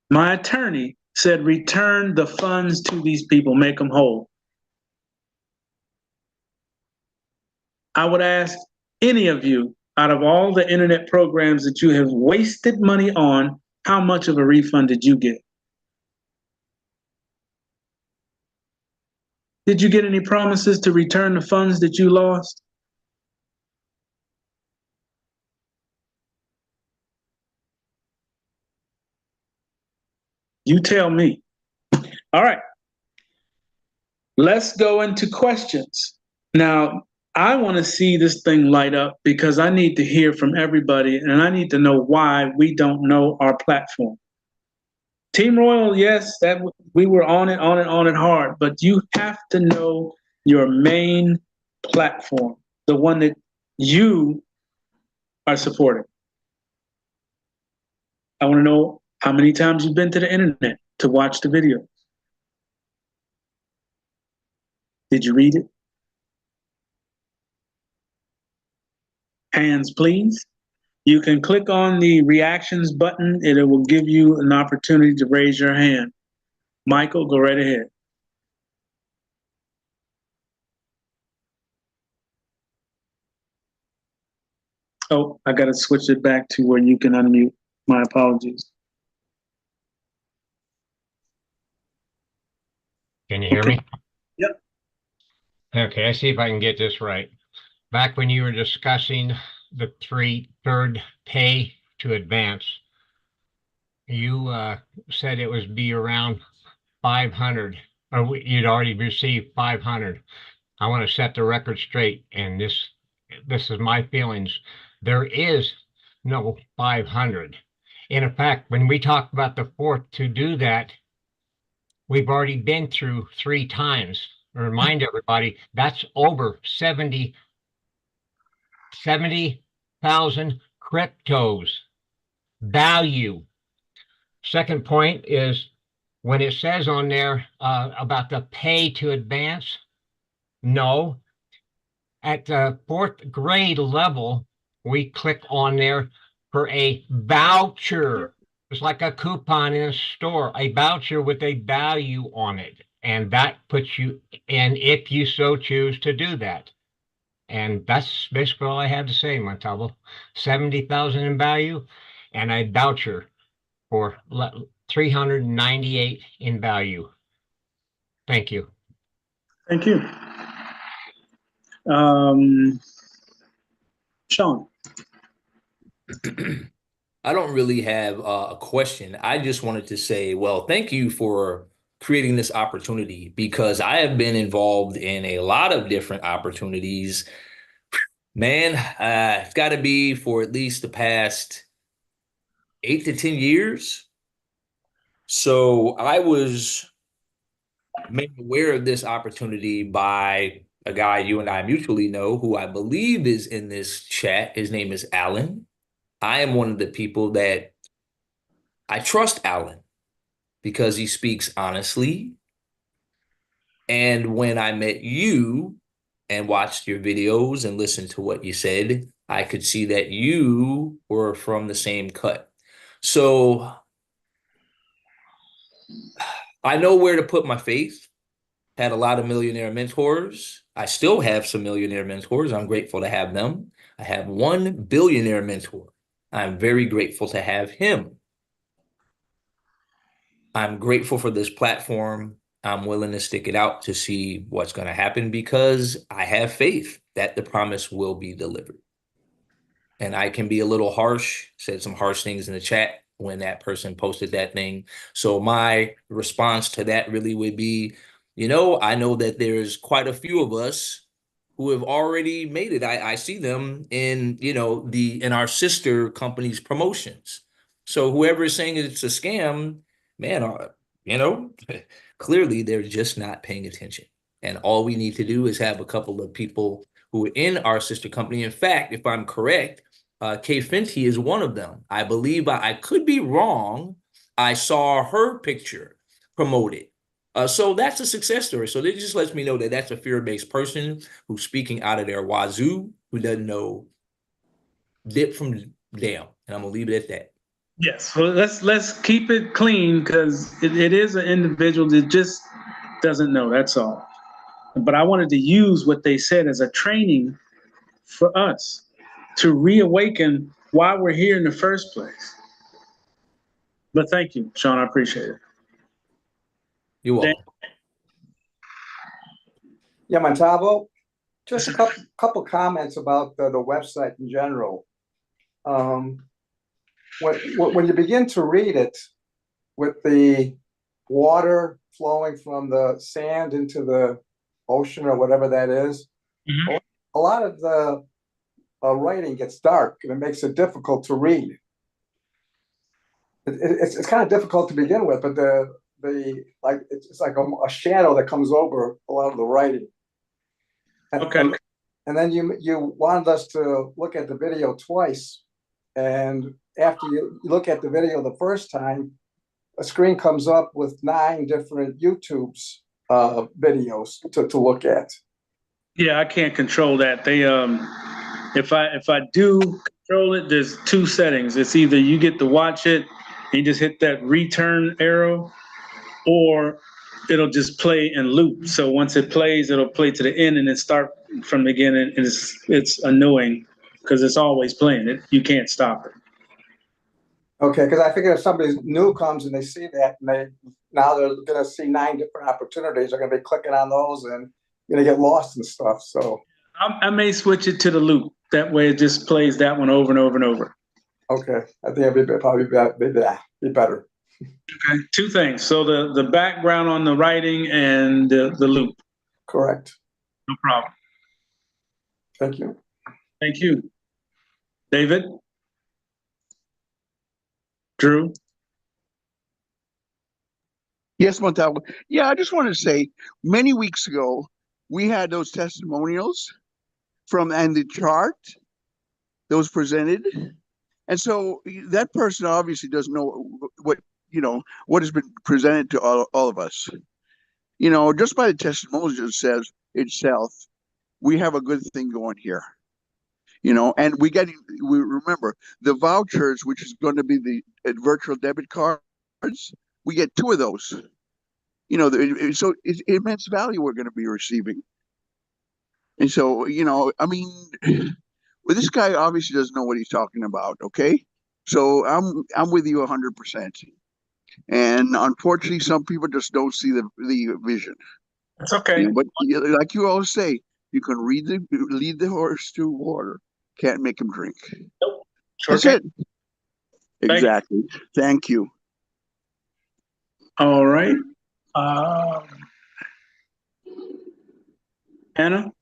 My attorney said return the funds to these people, make them whole. I would ask any of you, out of all the internet programs that you have wasted money on, how much of a refund did you get? Did you get any promises to return the funds that you lost? You tell me. All right. Let's go into questions. Now, I want to see this thing light up because I need to hear from everybody and I need to know why we don't know our platform. Team Royal, yes, that we were on it hard, but you have to know your main platform, the one that you are supporting. I want to know how many times you've been to the internet to watch the video. Did you read it? Hands, please. You can click on the reactions button and it will give you an opportunity to raise your hand. Michael, go right ahead. Oh, I got to switch it back to where you can unmute. My apologies. Can you hear me? Yep. Okay, I see if I can get this right. Back when you were discussing the third pay to advance, you said it was be around 500, or you'd already received 500. I want to set the record straight, and this is my feelings. There is no 500. In fact, when we talk about the fourth to do that, we've already been through 3 times. Remind everybody, that's over 70,000 cryptos value. Second point is when it says on there about the pay to advance, no. At the 4th grade level, we click on there for a voucher. It's like a coupon in a store, a voucher with a value on it. And that puts you in if you so choose to do that. And that's basically all I have to say, Montalvo. 70,000 in value and a voucher for 398 in value. Thank you. Thank you. Sean. I don't really have a question. I just wanted to say, well, thank you for creating this opportunity because I have been involved in a lot of different opportunities. Man, it's got to be for at least the past 8 to 10 years. So I was made aware of this opportunity by a guy you and I mutually know who I believe is in this chat. His name is Alan. I am one of the people that I trust Alan because he speaks honestly. And when I met you and watched your videos and listened to what you said, I could see that you were from the same cut. So I know where to put my faith. Had a lot of millionaire mentors. I still have some millionaire mentors. I'm grateful to have them. I have one billionaire mentor. I'm very grateful to have him. I'm grateful for this platform. I'm willing to stick it out to see what's going to happen because I have faith that the promise will be delivered. And I can be a little harsh, said some harsh things in the chat when that person posted that thing. So my response to that really would be, I know that there's quite a few of us who have already made it. I see them in, in our sister company's promotions. So whoever is saying it's a scam, man, clearly they're just not paying attention. And all we need to do is have a couple of people who are in our sister company. In fact, if I'm correct, Kay Fenty is one of them. I believe I could be wrong. I saw her picture promoted. So that's a success story. So it just lets me know that that's a fear-based person who's speaking out of their wazoo, who doesn't know dip from damn. And I'm gonna leave it at that. Yes. Well, let's keep it clean because it is an individual that just doesn't know. That's all. But I wanted to use what they said as a training for us to reawaken why we're here in the first place. But thank you, Sean. I appreciate it. You're welcome. Yeah, Montalvo, just a couple comments about the website in general. When you begin to read it, with the water flowing from the sand into the ocean or whatever that is, a lot of the writing gets dark and it makes it difficult to read. It's kind of difficult to begin with, but it's like a shadow that comes over a lot of the writing. Okay. And then you wanted us to look at the video twice, and after you look at the video the first time, a screen comes up with 9 different YouTube's videos to look at. Yeah, I can't control that. They if I do control it, there's 2 settings. It's either you get to watch it, and you just hit that return arrow, or it'll just play and loop. So once it plays, it'll play to the end and then start from the beginning. And it's annoying because it's always playing it. You can't stop it. Okay, because I figure if somebody new comes and they see that, and now they're going to see 9 different opportunities, they're going to be clicking on those and going to get lost and stuff. So I may switch it to the loop. That way it just plays that one over and over and over. Okay, I think it'd probably be better. Okay, 2 things. So the background on the writing and the loop. Correct. No problem. Thank you. Thank you. David? Drew? Yes, Montalvo. Yeah, I just wanted to say, many weeks ago, we had those testimonials and the chart that was presented. And so that person obviously doesn't know what has been presented to all of us. Just by the testimonial says itself, we have a good thing going here. And we remember the vouchers, which is going to be the virtual debit cards, we get 2 of those. So it's immense value we're going to be receiving. And so, I mean, well, this guy obviously doesn't know what he's talking about. Okay, so I'm with you 100%. And unfortunately, some people just don't see the vision. That's okay. But like you always say, you can lead the horse to water, can't make him drink. Nope. Sure. That's it. Exactly. Thank you. All right. Anna?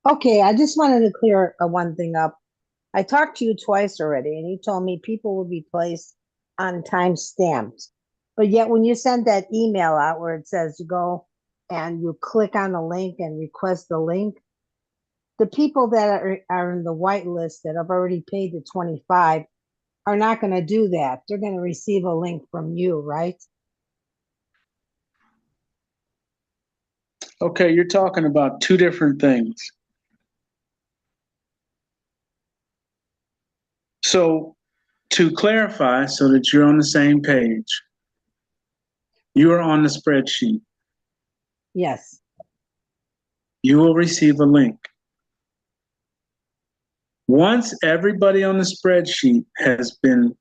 Okay, I just wanted to clear one thing up. I talked to you twice already, and you told me people will be placed on time stamps. But yet when you send that email out where it says you go and you click on the link and request the link, the people that are in the white list that have already paid the 25 are not going to do that. They're going to receive a link from you, right? Okay, you're talking about 2 different things. So to clarify, so that you're on the same page, you are on the spreadsheet. Yes. You will receive a link. Once everybody on the spreadsheet has been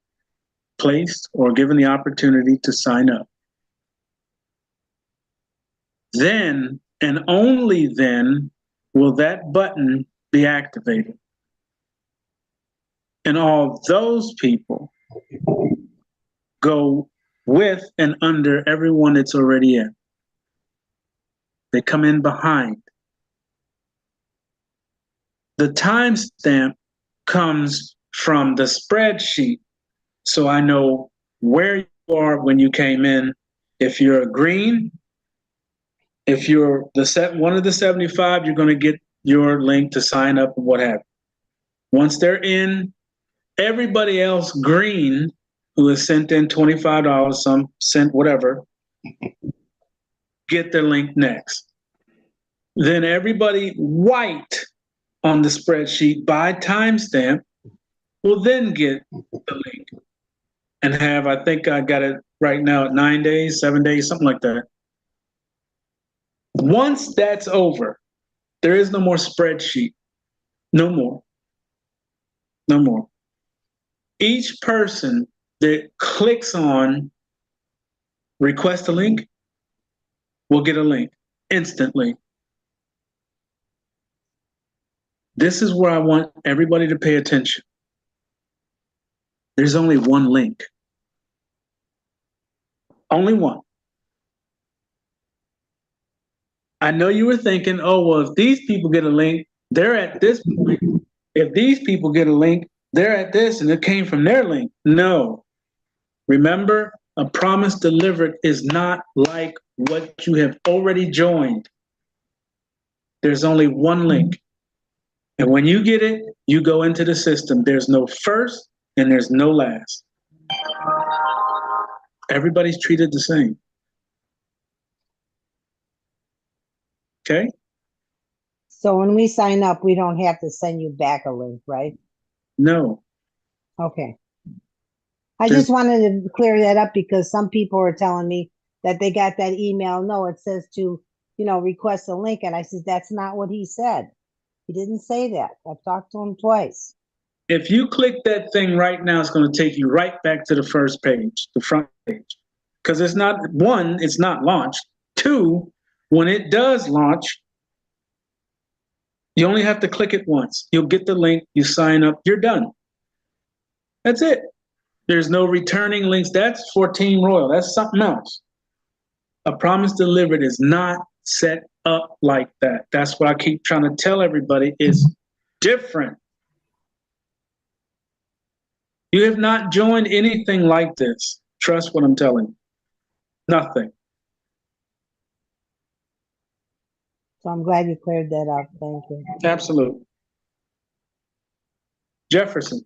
placed or given the opportunity to sign up. Then, and only then, will that button be activated. And all those people go with and under everyone that's already in. They come in behind. The timestamp comes from the spreadsheet, so I know where you are when you came in. If you're a green, if you're one of the 75, you're going to get your link to sign up and what have you. Once they're in, everybody else green who has sent in $25, some cent, whatever, get their link next. Then everybody white on the spreadsheet by timestamp will then get the link and have, I think I got it right now at 9 days, 7 days, something like that. Once that's over, there is no more spreadsheet. No more. No more. Each person that clicks on request a link will get a link instantly. This is where I want everybody to pay attention. There's only one link. Only one. I know you were thinking, oh, well, if these people get a link, they're at this point. If these people get a link, they're at this, and it came from their link. No. Remember, a promise delivered is not like what you have already joined. There's only one link. And when you get it, you go into the system. There's no first and there's no last. Everybody's treated the same. Okay? So when we sign up, we don't have to send you back a link, right? No. Okay. I just wanted to clear that up because some people were telling me that they got that email. No, it says to, request a link. And I said, that's not what he said. He didn't say that. I've talked to him twice. If you click that thing right now, it's going to take you right back to the first page, the front page. Because it's not, one, it's not launched. Two, when it does launch, you only have to click it once. You'll get the link, you sign up, you're done. That's it. There's no returning links. That's for Team Royal. That's something else. A promise delivered is not set up like that. That's what I keep trying to tell everybody. It's different. You have not joined anything like this. Trust what I'm telling you. Nothing. So I'm glad you cleared that up. Thank you. Absolutely. Jefferson.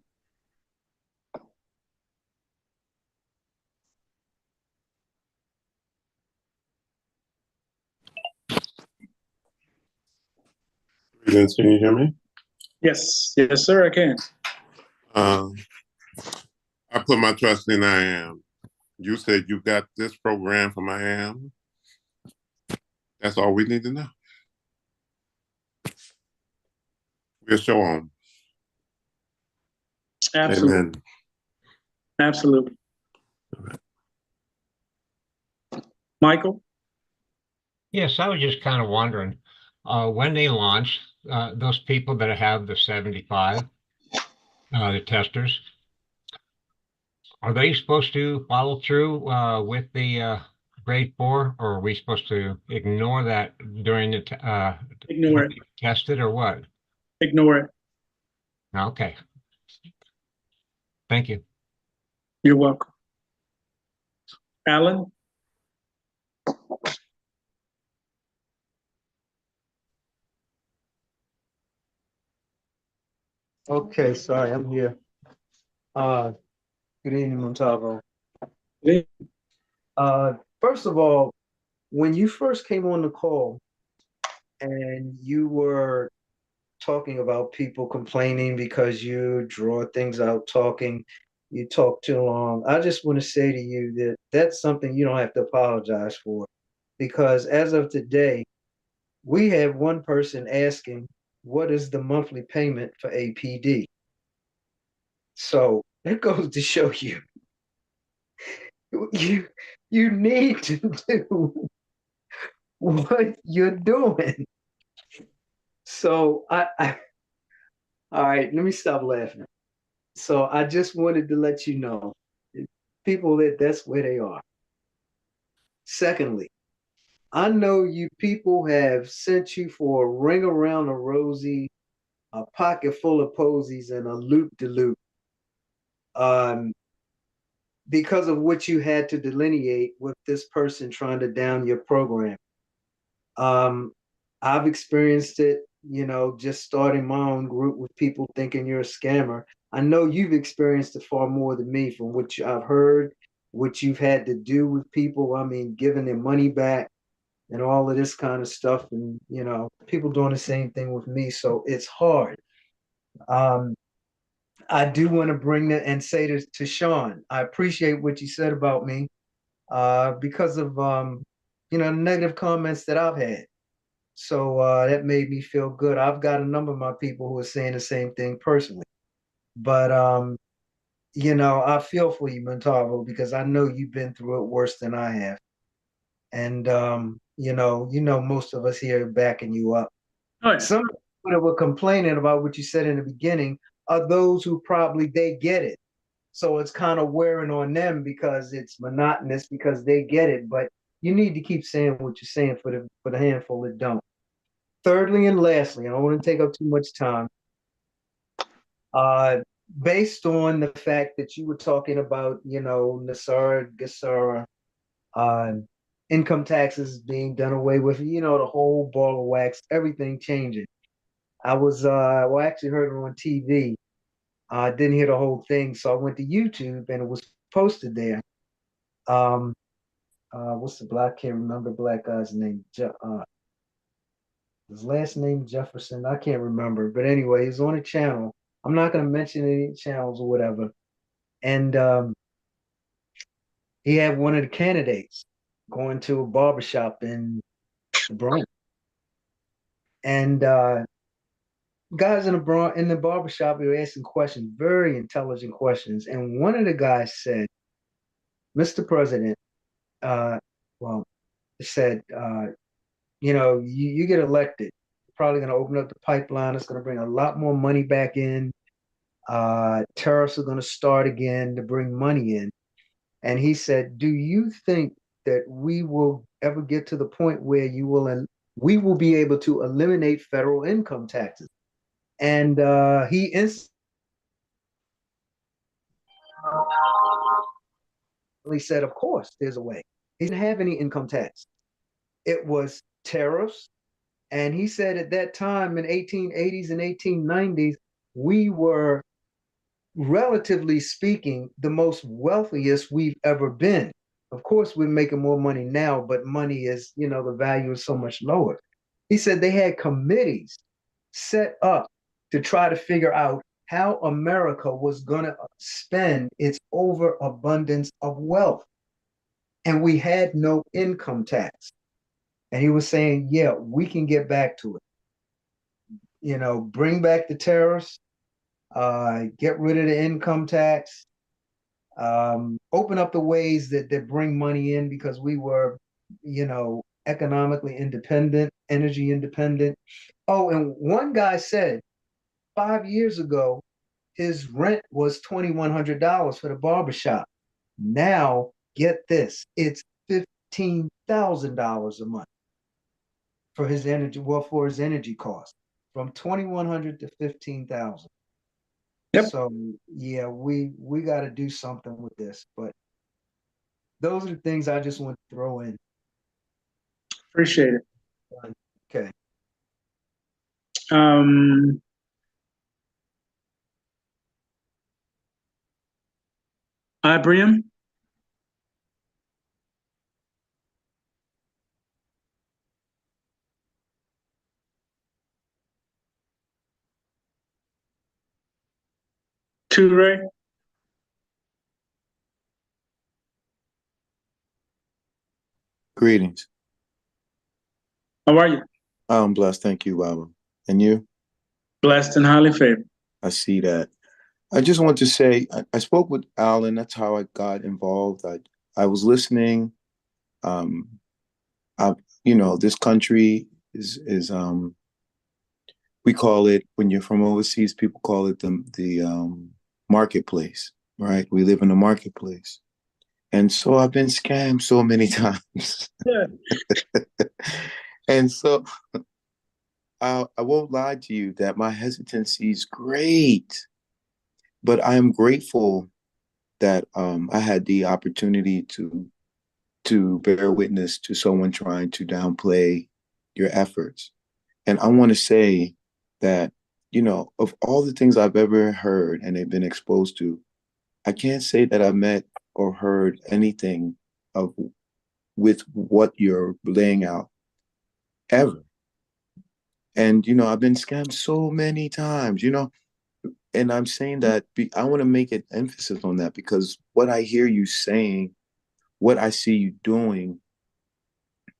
Can you hear me? Yes. Yes, sir, I can. I put my trust in I Am. You said you got this program from I Am. That's all we need to know. We'll show them. Absolutely. Amen. Absolutely. Michael? Yes, I was just kind of wondering, when they launch, those people that have the 75, the testers, are they supposed to follow through with the grade 4, or are we supposed to ignore that during the Ignore it. tested, or what? Ignore it. Okay. Thank you. You're welcome. Alan? Okay, sorry, I'm here. Good evening, Montalvo. Yeah. First of all, when you first came on the call and you were talking about people complaining because you draw things out talking, you talk too long, I just want to say to you that that's something you don't have to apologize for, because as of today, we have one person asking, what is the monthly payment for APD? So that goes to show you you need to do what you're doing. So all right, let me stop laughing. So I just wanted to let you know, people, that's where they are. Secondly, I know you people have sent you for a ring around the rosy, a pocket full of posies, and a loop de loop. Because of what you had to delineate with this person trying to down your program. I've experienced it, just starting my own group with people thinking you're a scammer. I know you've experienced it far more than me from what I've heard, what you've had to do with people. I mean, giving their money back and all of this kind of stuff. And, people doing the same thing with me. So it's hard. I do want to bring that and say to Sean, I appreciate what you said about me because of, the negative comments that I've had. So that made me feel good. I've got a number of my people who are saying the same thing personally. But, I feel for you, Montalvo, because I know you've been through it worse than I have. And, most of us here are backing you up. Oh, yeah. Some people that were complaining about what you said in the beginning are those who probably they get it. So it's kind of wearing on them because it's monotonous because they get it. But you need to keep saying what you're saying for the handful that don't. Thirdly and lastly, I don't want to take up too much time. Based on the fact that you were talking about, Nasara, Gasara, income taxes being done away with, the whole ball of wax, everything changing. I was, I actually heard it on TV. I didn't hear the whole thing, so I went to YouTube and it was posted there. What's the black? I can't remember black guy's name. His last name Jefferson. I can't remember, but anyway, he's on a channel. I'm not going to mention any channels or whatever. And he had one of the candidates going to a barbershop in the Bronx, and guys in the barbershop, they were asking questions, very intelligent questions. And one of the guys said, Mr. President, said, you get elected, you're probably going to open up the pipeline. It's going to bring a lot more money back in. Tariffs are going to start again to bring money in. And he said, do you think that we will ever get to the point where we will be able to eliminate federal income taxes? And he instantly said, of course, there's a way. He didn't have any income tax. It was tariffs. And he said at that time in 1880s and 1890s, we were, relatively speaking, the most wealthiest we've ever been. Of course, we're making more money now, but money is, the value is so much lower. He said they had committees set up to try to figure out how America was going to spend its overabundance of wealth. And we had no income tax. And he was saying, yeah, we can get back to it. Bring back the tariffs, get rid of the income tax, open up the ways that bring money in because we were, economically independent, energy independent. Oh, and one guy said 5 years ago, his rent was $2,100 for the barbershop. Now, get this, it's $15,000 a month for his energy cost, from $2,100 to $15,000. Yep. So yeah, we got to do something with this. But those are the things I just want to throw in. Appreciate it. Okay. Ibrahim? Ture? Greetings. How are you? I'm blessed. Thank you, Baba. And you? Blessed and highly favored. I see that. I just want to say, I spoke with Alan. That's how I got involved. I was listening. I, this country is we call it, when you're from overseas, people call it the marketplace, right? We live in a marketplace. And so I've been scammed so many times. Yeah. And so I won't lie to you that my hesitancy is great, but I am grateful that I had the opportunity to bear witness to someone trying to downplay your efforts. And I want to say that, of all the things I've ever heard and they've been exposed to, I can't say that I've met or heard anything with what you're laying out ever. And, I've been scammed so many times, and I'm saying that I want to make an emphasis on that, because what I hear you saying, what I see you doing,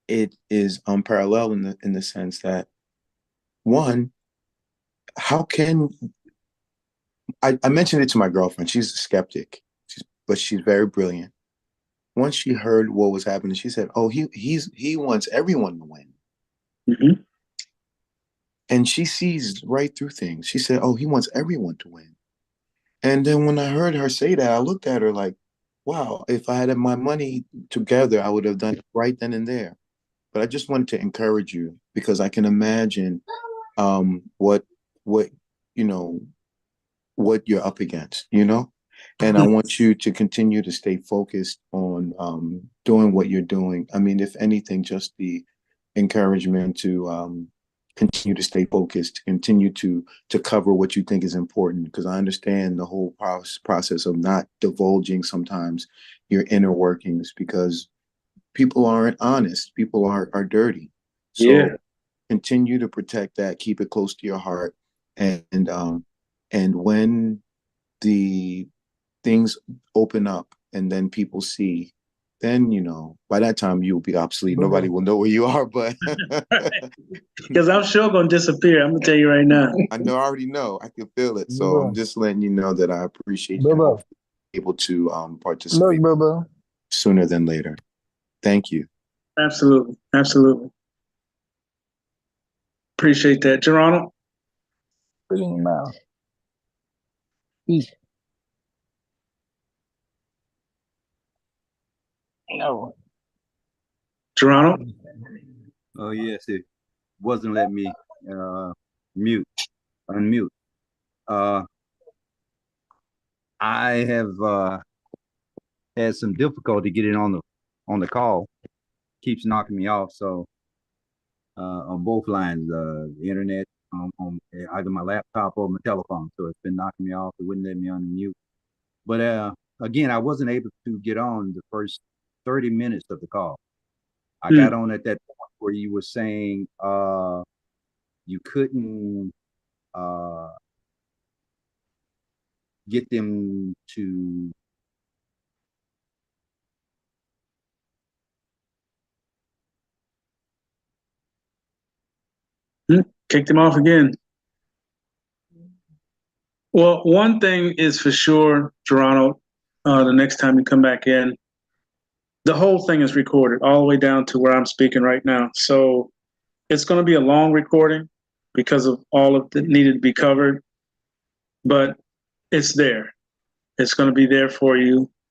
it is unparalleled in the sense that, one, how can I mentioned it to my girlfriend. She's a skeptic, but she's very brilliant. Once she heard what was happening, she said, "Oh, he wants everyone to win." Mm-hmm. And she sees right through things. She said, "Oh, he wants everyone to win." And then when I heard her say that, I looked at her like, wow, if I had my money together, I would have done it right then and there. But I just wanted to encourage you, because I can imagine what what you're up against, and I want you to continue to stay focused on doing what you're doing. I mean, if anything, just the encouragement to continue to stay focused, to continue to cover what you think is important, because I understand the whole process of not divulging sometimes your inner workings, because people aren't honest, people are dirty. So Yeah. continue to protect that, keep it close to your heart, and when the things open up and then people see, then by that time you'll be obsolete. Nobody will know where you are, but Because I'm sure gonna disappear. I'm gonna tell you right now. I already know. I can feel it. So I'm just letting you know that I appreciate you able to participate sooner than later. Thank you. Absolutely. Absolutely. Appreciate that. Geronimo? No. Geronimo? Oh yes, it wasn't letting me unmute. I have had some difficulty getting on the call. Keeps knocking me off. So on both lines, the internet on either my laptop or my telephone. So it's been knocking me off. It wouldn't let me unmute. But again, I wasn't able to get on the first 30 minutes of the call. I got on at that point where you were saying you couldn't get them to Kicked him off again. Well, one thing is for sure, Geronimo, the next time you come back in, the whole thing is recorded all the way down to where I'm speaking right now. So it's going to be a long recording because of all of that needed to be covered, but it's there. It's going to be there for you.